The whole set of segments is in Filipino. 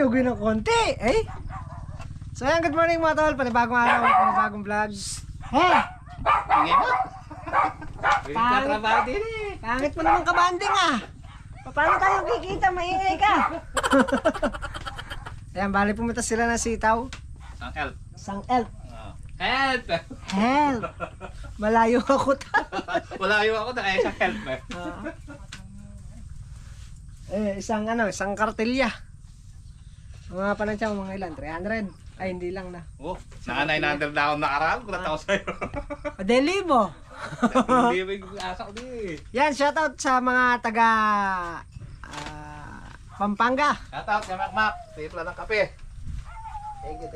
Yugin ng konti. Eh? So ayan, good morning mga tol. Panibagong araw, panibagong vlog. Hey! Ingay mo. Trabaho din eh. Pangit mo naman kabanding ah. Paano tayo kikita? Maingay ka. Ayan, bali pumunta sila na sitaw. Sang elf. Sang elf. Help! Help! Malayo ako Malayo ako na kaya sa help eh. Isang isang kartelya. Mga panansya, mga ilan? 300? Ay, hindi lang na. Oh, naka 900 na ako nakaraan. Kulat ako sa'yo. 10,000. Hindi ba yung asa ko din eh. Yan, shoutout sa mga taga Pampanga. Shoutout kay Mac. Tipla ng kape. Thank you.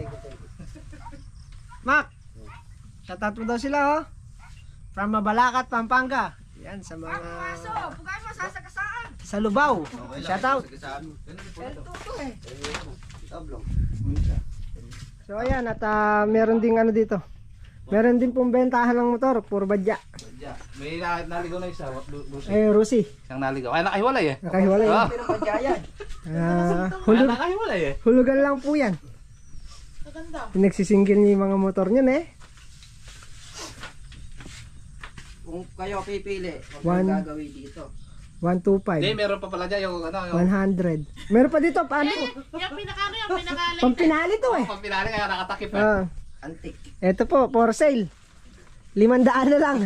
Mac, shoutout mo daw sila oh. From Mabalacat, Pampanga. Yan, sa mga... Bugay mo, sasakasaan. Sa Lubao. Shoutout. So ayan, at meron ding dito. Meron din pong bentahan ng motor, puro badya. May naligaw na isa. Rusi. Isang naligaw. Ay, nakahiwalay eh. Nakahiwalay. Nakahiwalay eh. Hulugan lang po yan. Pinagsisingil niya yung mga motor niyan eh. Kung kayo pipili, huwag yung gagawin dito. 125. Hindi, meron pa pala dyan yung 100. Meron pa dito, paano? Yung pinakali. Pampinali to eh. Pampinali kaya nakatakip eh. Antik. Ito po, for sale. 500 na lang.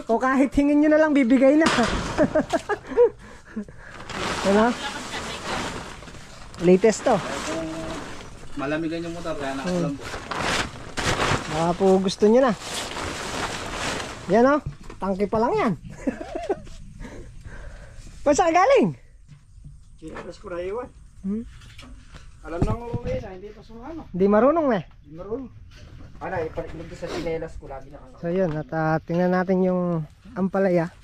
O kahit hingin nyo na lang, bibigay na. Ano? Latest to. Malamigan yung motor kaya nakakulambo. Baka po gusto nyo na. Yan o, tangke pa lang yan. Ba't saan galing? Sinaras ko na iwan. Alam nang umuwi na, hindi pa sumano. Hindi marunong na. Hindi marunong. Ano, ipalit sa sinelas ko lagi na. So yun, at tingnan natin yung ampalaya.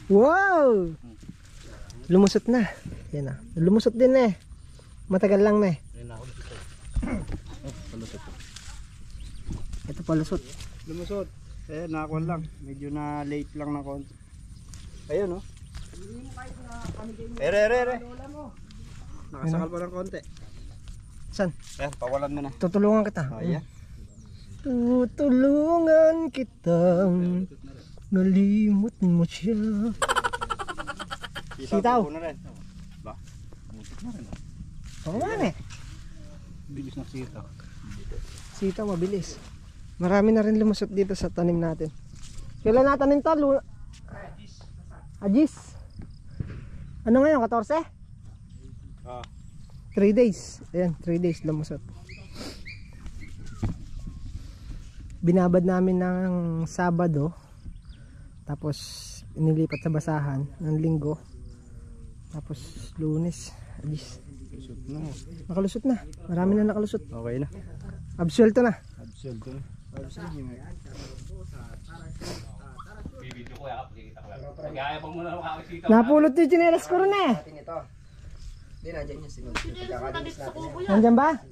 Wow! Lumusot na. Yan na. Lumusot din eh. Matagal lang na eh. Ito palusot. Lumusot. Eh, nakakuan lang. Medyo na late lang na konti. Ayun, no? Ere. Nakasakal pa ng konti. Saan? Ayan, pawalan mo na. Tutulungan kita. Ayan. Tutulungan kitang nalimot mo siya. Sitaw. Ba? Oo nga eh. Bilis na sitaw. Sitaw mabilis. Marami na rin lumusot dito sa tanim natin. Kailan natanim to? Agis. Ano ngayon? 14? 3 days. Ayan, 3 days lumusot. Binabad namin ng Sabado. Tapos inilipat sa basahan ng Linggo. Tapos Lunes, Agis. Nakalusot na. Marami na nakalusot. Okay na. Absuelto na. Bibidyo ko ya, pakikita ko lang. Kaya pa muna makakasitaw. Napulot yung chinelas ko rin eh. Hindi na, dyan yung sinunod. Pagkakalinis natin yan. Nandyan ba?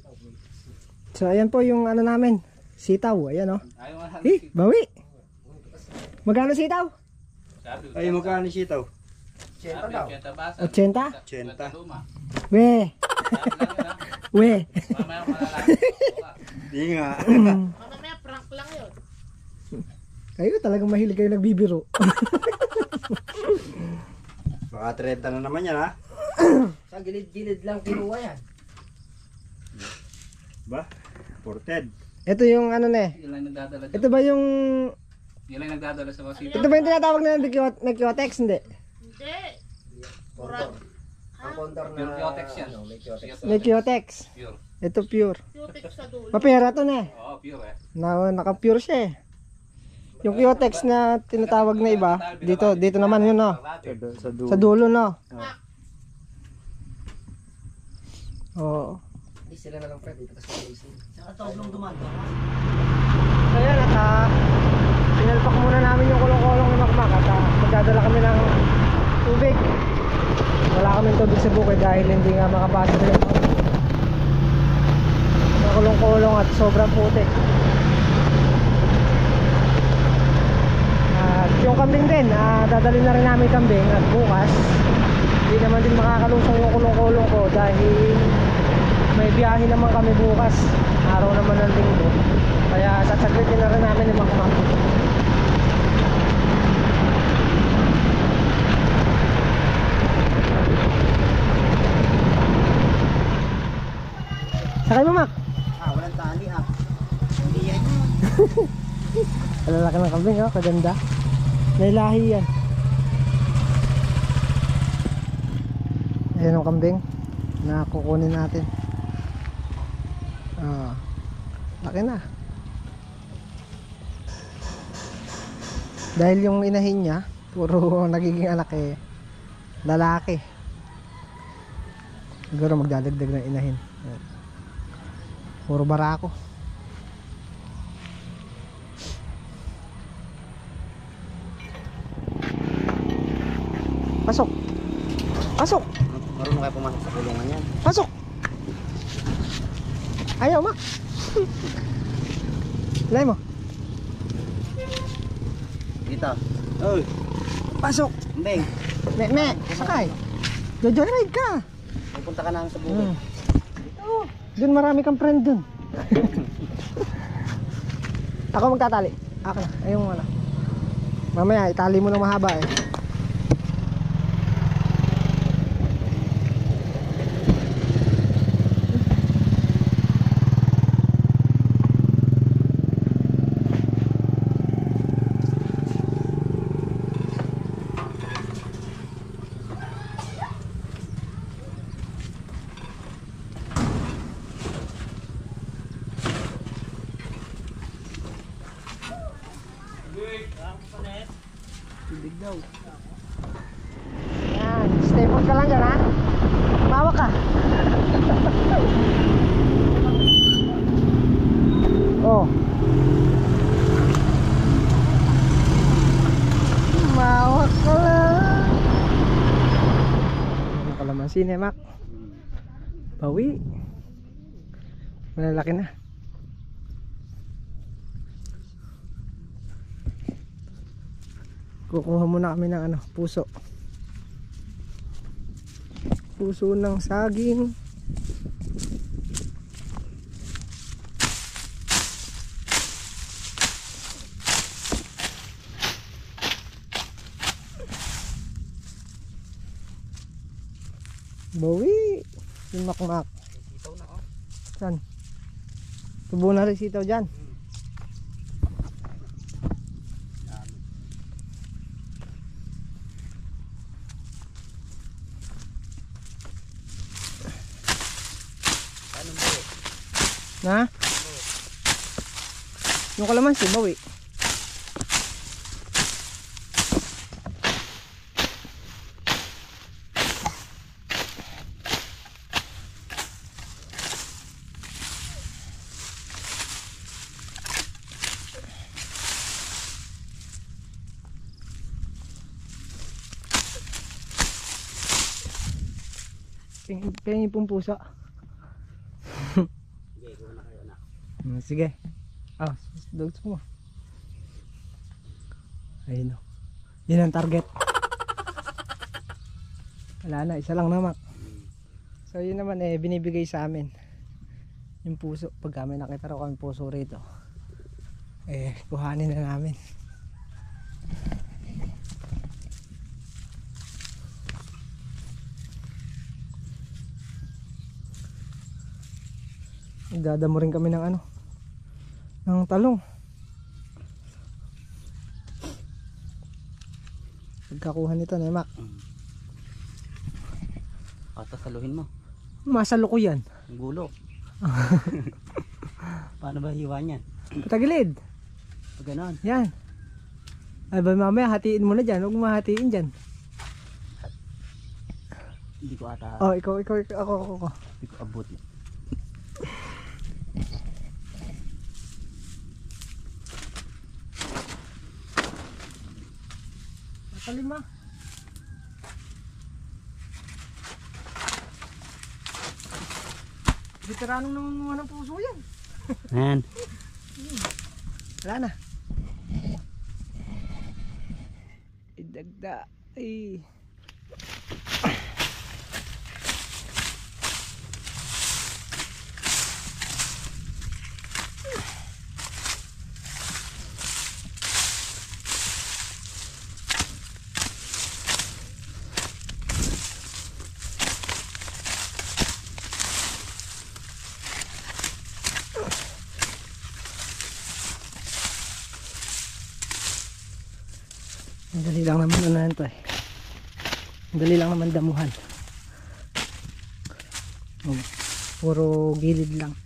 So ayan po yung namin. Sitaw, ayan o. Bawi. Magkano sitaw? Ay, magkano sitaw? 80 daw. 80? 80. We. We. Mamaya malalaman. Di nga. Mamaya prank lang yun. Kayo talagang mahilig kayo nagbibiro. Baka 30 na naman yan, ha? Sa gilid-gilid lang kinuha yan. Ba? Ported. Ito yung na eh. Yan lang nagdadala dyan. Ito ba yung... Yan lang nagdadala sa wasita. Ito ba yung tinatawag na Nagkiotex? Hindi. Hindi. Ang kontor na... Pure Kiotex yan. Nagkiotex. Pure. Ito pure. Cutex sa dulo. Mapera to na eh. Oo, pure eh. Naka-pure siya eh. Yung Kiotex na tinatawag na iba, dito naman yun no. Sa dulo no. Oo. Hindi sila na lang Fred, dito kasi ayusin. So yan at sinalpak muna namin yung kulong-kulong ni Makmak at magdadala kami ng tubig. Wala kaming tubig sa bukid dahil hindi nga makapasok yung kulong-kulong at sobrang putik. At yung kambing din, dadalhin na rin namin kambing at bukas Hindi naman din makakalusong yung kulong-kulong ko dahil may biyahe naman kami bukas. Araw naman ng linggo. Kaya sasaglitin na rin namin ni Makmak. Sakay mo, Mak. Walang tali Hindi yan yun. Alalaki ng kambing, oh, kaganda. May lahi yan. Ayan ang kambing na kukunin natin. Laki na. Dahil yung inahin niya puro nagiging anak lalaki. Siguro magdadagdag ng inahin. Puro barako. Pasok. Pasok. Marunong kayo pumasok sa kulungan yan. Pasok. Ayaw, Mak. Lay mo. Dito. Oy. Pasok. Beng. Me, sakay. Jojo ride ka. Pupunta ka namin sa bukid. Doon marami kang friend dun. Ako magtatali. Ako na. Ayun mo na. Mamaya itali mo ng mahaba eh. Tubig daw. Yan, stay put ka lang dyan, ha? Mawak ka. Oh. Mawak ka lang. Ano kalamansi ni Mac? Bawi. Malalaki na. Kukuha muna kami ng puso. Puso ng saging. Bawi. Yung Makmak. Sitaw na oh. Saan? Tubo na rin sitaw dyan. Na? Yung kalamansi, bawi. Pengin pong pusa. Sige. Dogs mo. Ayun o. Yan ang target. Wala na, isa lang naman. So yun naman binibigay sa amin. Yung puso. Pag kami nakita raw kami puso rito, kuhanin na namin. Dadamo rin kami ng ng talong. Pagkakuha nito na Mac. Saluhin mo. Masalo ko yan. Ang gulo. Paano ba hiwa niyan? Patagilid. Pag ganon. Yan. Ay ba mamaya hatiin mo na dyan. Huwag mo hatiin dyan. Hindi ko ata. Oh, ikaw. Ako. Hindi ko abot. Kalima. Veteranong nangunguha ng puso yan. Ayan. Wala na. Idagda. Ay. Madali lang naman ano yan to eh. Madali lang naman damuhan. Oh, puro gilid lang.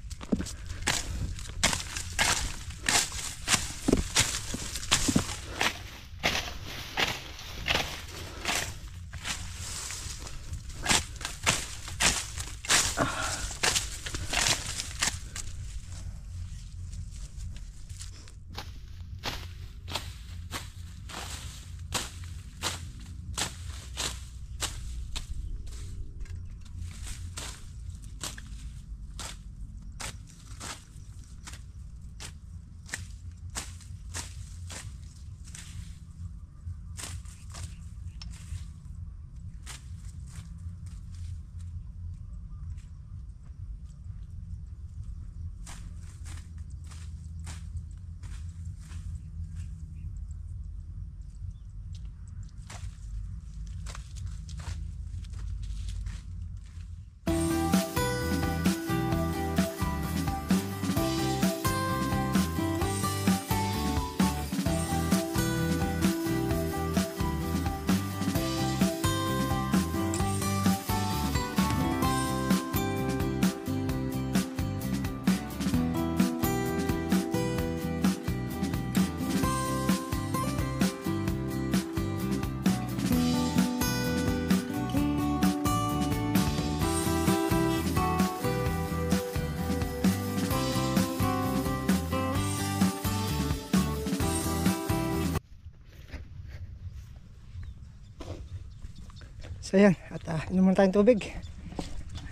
So yan, at inuman tayong tubig.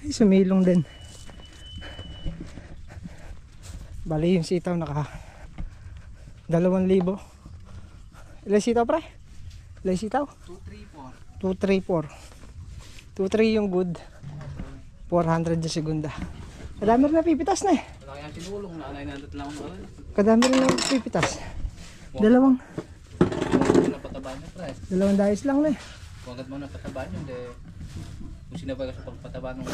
Ay, sumilong din. Bali yung sitaw naka 2,000. Ilan sitaw pre? Ilan sitaw? 234. 234 yung good. 400 yung segunda. Kadami rin napipitas na eh. Wala kayang sinulong na 900 lang ang maral. Kadami rin napipitas. Dalawang Napataba niya, pre. dayos lang na eh. Kung agad mo napataba niyo, kung sinabay ka sa pagpataba ng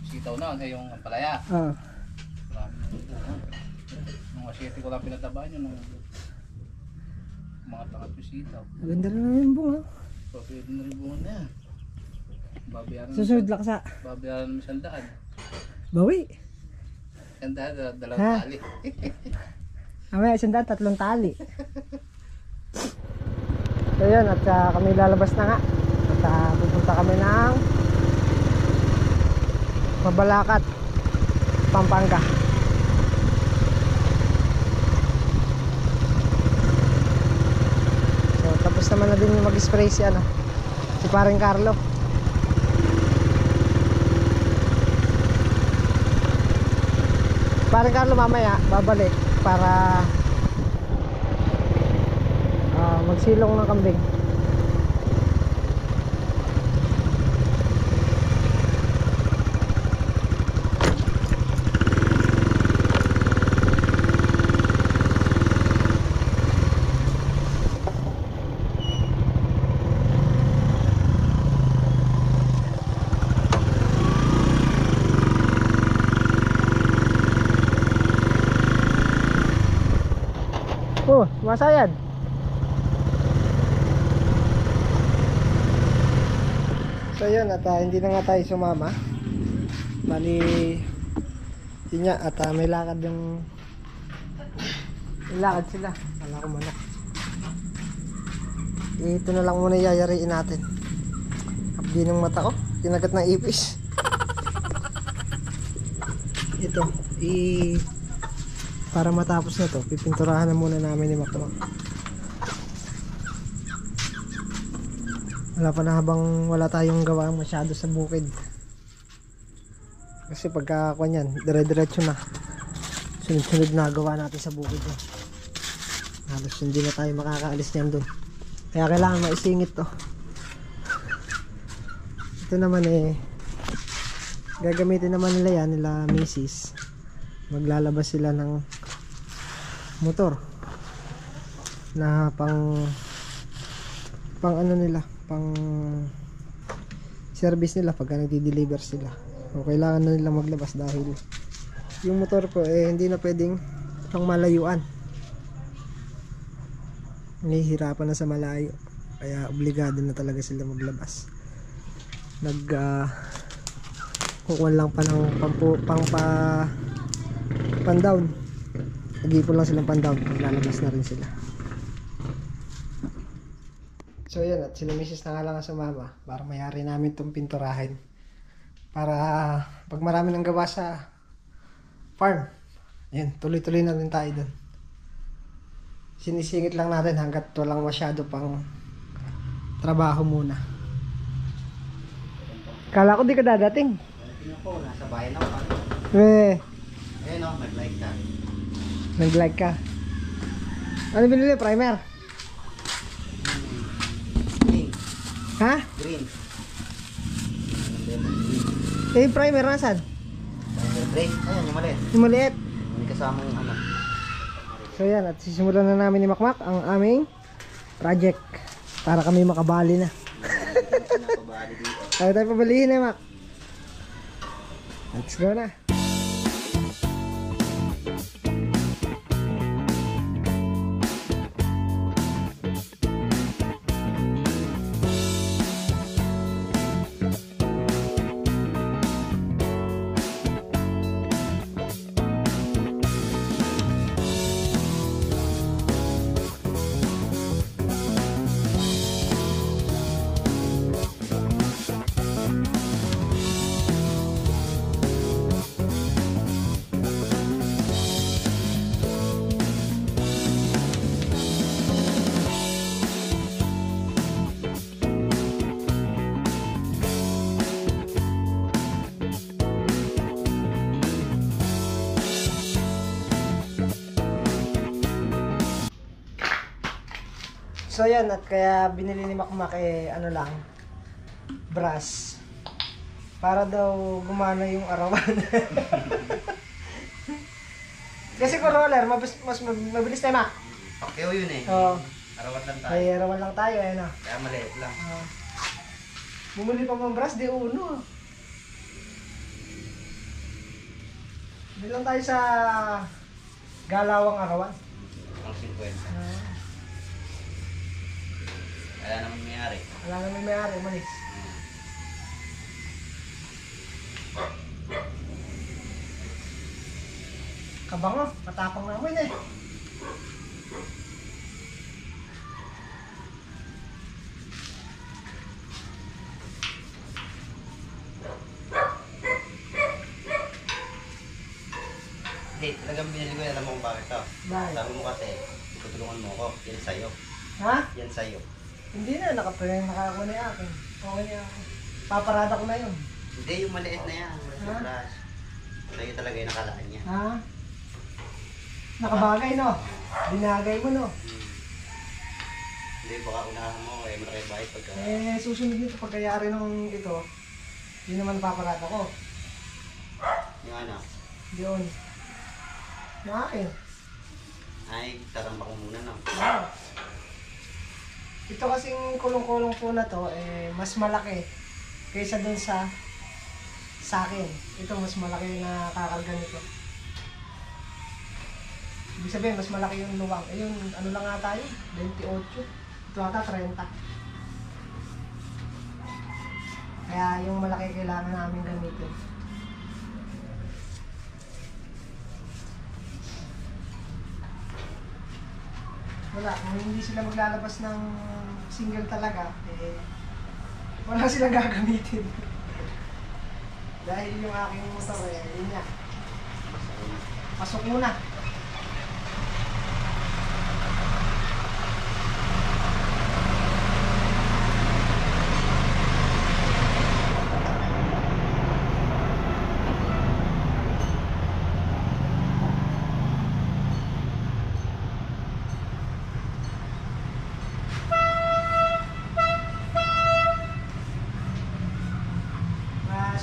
sitaw na, yung palaya. Marami na. Nung asyete ko lang pinataba niyo, nung mga tangat yung sitaw. Maganda rin yung bunga. So, pwede na rin bunga na yan. Babayaran Susunod laksa. Babayaran mo 100. Bawi. 100, dalawang Ha? tali. Mamaya 100, 3 tali. So yun, at kami lalabas na nga. At pupunta kami ng Mabalacat, Pampanga. So tapos naman na din yung mag-spray si paring Carlo. Paring Carlo mamaya babalik para magsilong ng kambing. Oh, masayad. So yun, at hindi na nga tayo sumama. Bali yun nga, at may lakad sila. Wala ko manok. Ito na lang muna yayariin natin. Abdi ng mata ko, kinagat ng ipis. Ito para matapos na to, pipinturahan na muna namin ni Makmak. Wala pa na, habang wala tayong gawa masyado sa bukid. Kasi pagka yan, dire-diretso na. Sunod-sunod na gawa natin sa bukid. Halos hindi na tayo makakaalis niyan doon. Kaya kailangan maisingit to. Ito naman gagamitin naman nila yan, nila misis. Maglalabas sila ng motor na pang ano nila, pang service nila pagka nagdi-deliver sila. O kailangan na nilang maglabas dahil yung motor ko hindi na pwedeng pang malayuan. Nahihirapan na sa malayo. kaya obligado na talaga sila maglabas. Kukuha lang pa ng pan-down. Nag-ipon lang silang pan-down, lalabas na rin sila. So yan, at sila misis na nga lang sa mama para mayari namin itong pinturahin para pag marami nang gawa sa farm, ayun, tuloy-tuloy na rin tayo dun. Sinisingit lang natin hanggat walang masyado pang trabaho muna. Kala ko di ka dadating. Tingnan ko, nasa bayan ako. Ayun o, nag-like ka. Nag-like ka. Ano binili? Primer? Green. Ha? Green. Eh, primer nasan? Green. Ayan, yung maliit. Yung maliit. May kasamang ano. So yan, at sisimulan na namin ni Makmak ang aming project para kami makabali na. Tayo pabalihin eh, Mak. Let's go na. So yan, at kaya binili ni Makmak ano lang, brass. Para daw gumana yung arawan. Kasi kung roller, mas mabilis tayo, Mak. Okay o yun eh. Oo. Arawat lang tayo. May arawan lang tayo, ayun o. Kaya maliit lang. Bumili pa ng brass, di uno. Bilang tayo sa Galawang Arawan. Ang 50. Wala naman may-ari. Wala naman may-ari, malis. Kabango, matapang namin eh. Hindi, talagang binili ko yan. Alam mo kung bakit to? Bakit? Sabi mo kasi, tutulungan mo ako. Yan sa'yo. Ha? Yan sa'yo. Hindi na, nakakuha na yung akin. Okay na ako. Paparada ko na yun. Hindi, yung maliit na yan. Ha? Brush. Sa'yo talaga yung nakalaan niya. Ha? Nakabagay no? Binagay mo no? Hindi, baka unahan mo. Malaki bayad pagka... Susunod nito pagkayari nung ito. Yun naman paparada ko. Yung ano? Yun. Yung akin. Ay, taramba ko muna no. Ito kasing kulong-kulong po na to, mas malaki kaysa dun sa akin. Ito mas malaki na kakarga nito. Ibig sabihin, mas malaki yung luwang. Yung ano lang nga tayo, 28. Ito ata 30. Kaya yung malaki kailangan namin gamitin. Wala, kung hindi sila maglalabas ng single talaga, wala silang gagamitin. Dahil yung aking motor, yun niya. Pasok muna.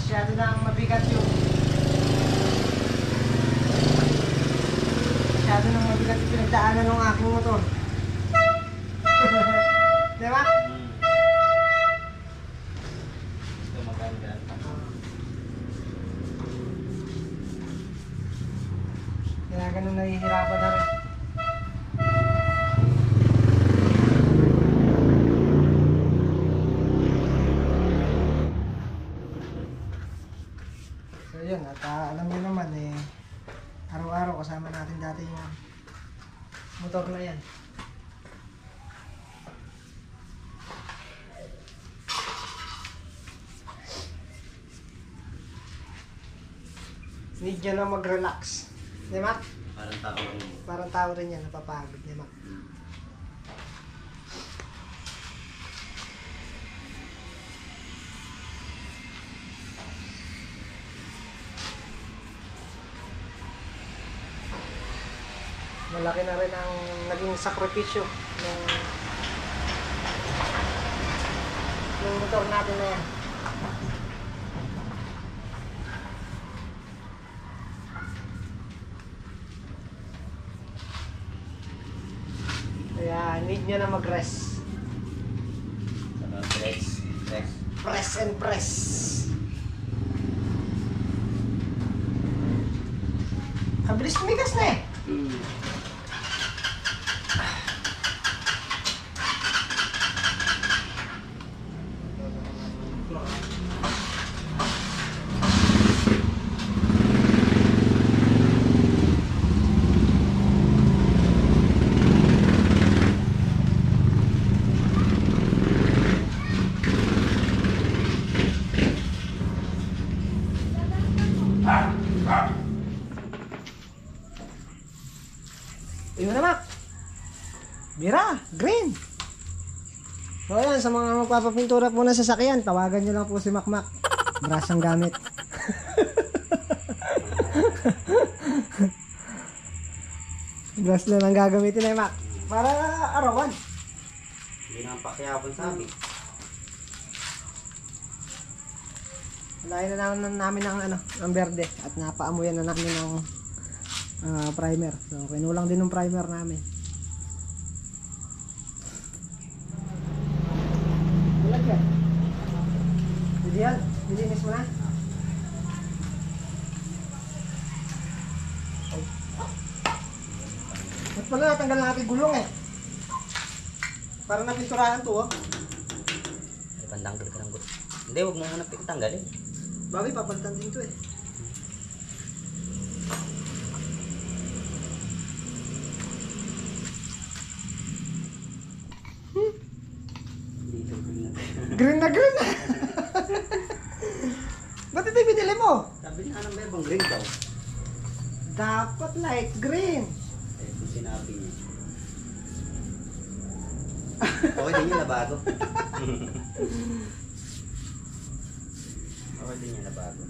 Masyado nang mabigat yun. Masyado nang mabigat yung pinagdaanan ng aking motor. Diba? Gusto maganda. Kaya ganun nahihirapan na rin. araw-araw kasama natin dati yung motor na yan. Need nyo na mag-relax. Di ba? Parang tao. Parang tao rin yan, napapagod. Di ba? Malaki na rin ang naging sakripisyo ng motor natin na yan. Kaya need nyo na mag-rest. Press and press. Kabilis tumigas na eh. Yun na, Mac. Mira, green. So ayan, sa mga magpapapintura po na sasakyan, tawagan nyo lang po si Mac. Brass ang gamit. Brass na lang gagamitin na, Mac. Para arawan. Hindi na ang pakyapon sabi. Walain na namin ng berde at napaamuyan na namin ng primer. So kinulang din ng primer namin. Bulag yan. Ideal, dilinis mo na. Ba't pala natanggal natin gulong eh? Para napinturahan to oh. Ay, pandanggal ka ng gusto. Hindi, huwag mo muna tanggalin. Babi, papalitan din to eh. Dito, Green na green na! Ba't ito yung binili mo? sabi na ng bebang green daw. Dapat light green. Eh, kung sinabi niya. Okay din yun na bago. Okay din yun na bago.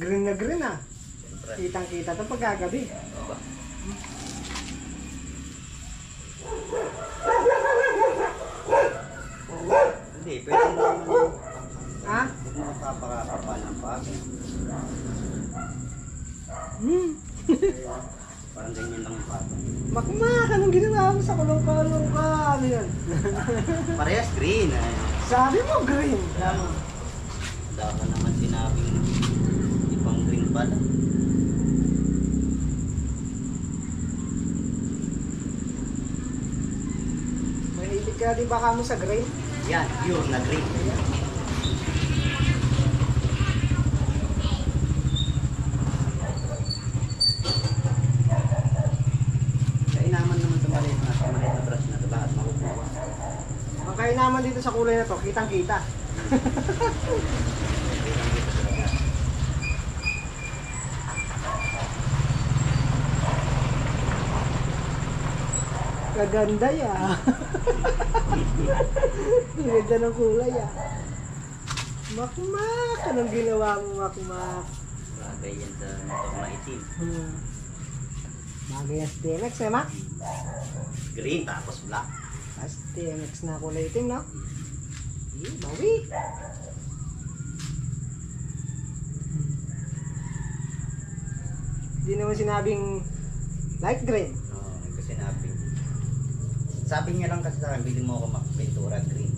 Green na green ah. Siyempre. Kitang kita ito pagkagabi. Aba. Hindi, pwede mo naman. Ha? Huwag mo magpapakakapal ng pagin. Parang ganyan lang yung pato. Makmak, anong ginawa mo sa kulong-kulong ka? Ano yan? Parehas green. Ay. Sabi mo green. Dapat naman sinabing ibang green pala. Mahilig ka di ba ka mo sa green? Yan, pure na green. Kainaman naman sa maliit na brush na ito. Lahat makukuha. Ang kainaman dito sa kulay na to, kitang kita. Kaganda ya. Ganda ng kulay ya. Makmak, anong ginawa mo makmak? Bagay yan sa motor na itim. Bagay yan sa TMX eh, Mak? Green tapos black. Tapos TMX na kulay itim, no? Bawi. Hindi naman sinabing light green. Oo, kasi sinabi. Sabi niya lang kasi sa akin, bilhin mo ako makapintura green.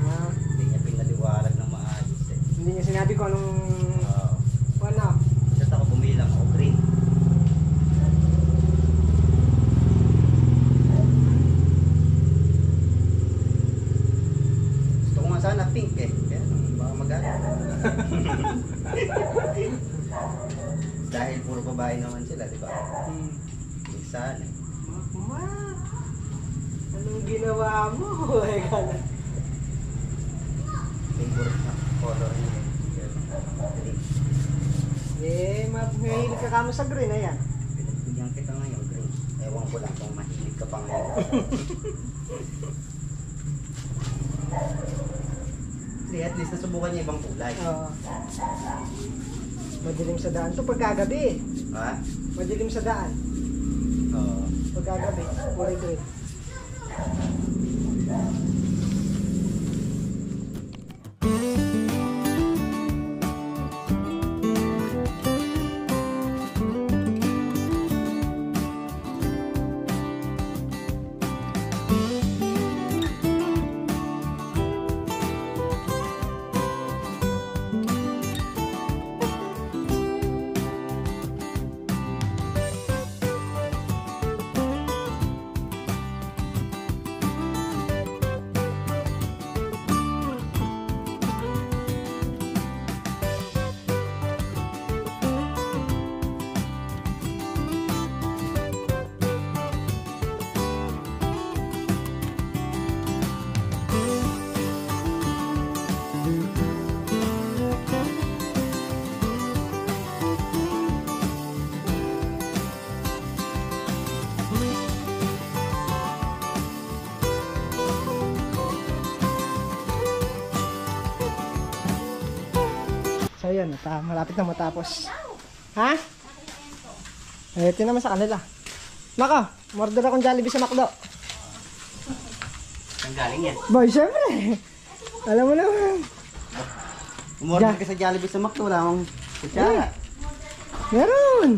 Hindi niya pinaliwalag ng maayos eh. Hindi niya sinabi ko anong ano. Just ako bumilang ako green. Gusto ko nga sana pink eh. Kaya baka magalit. Dahil puro babae naman naman sila, di ba? Saan eh. Ma, anong ginawa mo? Favorite na color niya. Green. Mahilig ka kamo sa green, ayan. Pinagbigyan kita ngayon, green. Ewan ko lang kung mahilig ka pa ngayon. Hindi, at least nasubukan niya ibang kulay. Oo. Madilim sa daan to pagkagabi. Ha? Madilim sa daan. Oo. Pagkagabi, kulay green. So yun, at malapit na matapos. Ha? Ito naman sa kanila. Nako, order akong Jollibee sa McDo. Saan galing yan? Boy, syempre. Alam mo naman. Umorder ka sa Jollibee sa McDo, wala akong kutsara. Meron.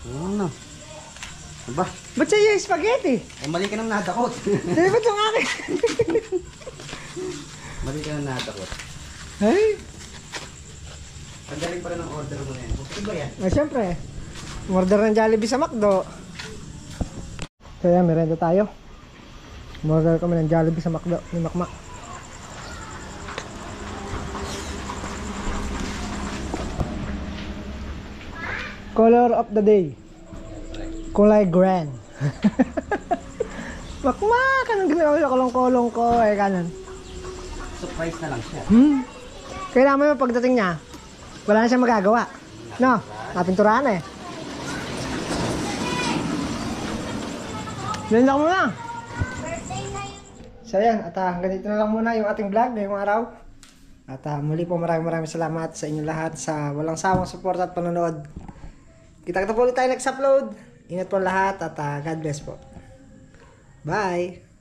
Ano? Aba, Ba't sa'yo yung spaghetti? mali ka nang nadakot. Di ba't yung akin? Mali ka nang nadakot. Ay, Ang galing pala ng order mo na yan. Okay ba yan? syempre. Order ng Jollibee sa McDo. So yan, merenda tayo. Order kami ng Jollibee sa McDo ni Macmac. Color of the day. Kulay grand. Macmac, anong ginawa sa kolong-kolong ko? Kanan. Surprise na lang siya. Kailangan mo yung pagdating niya, wala na siyang magagawa. No? Napinturahan eh. Lindak mo na. So yan, at ganito na lang muna yung ating vlog ngayong araw. At muli po maraming salamat sa inyo lahat sa walang sawang support at panonood. Kita-kita po ulit tayo next upload. Ingat po lahat at God bless po. Bye!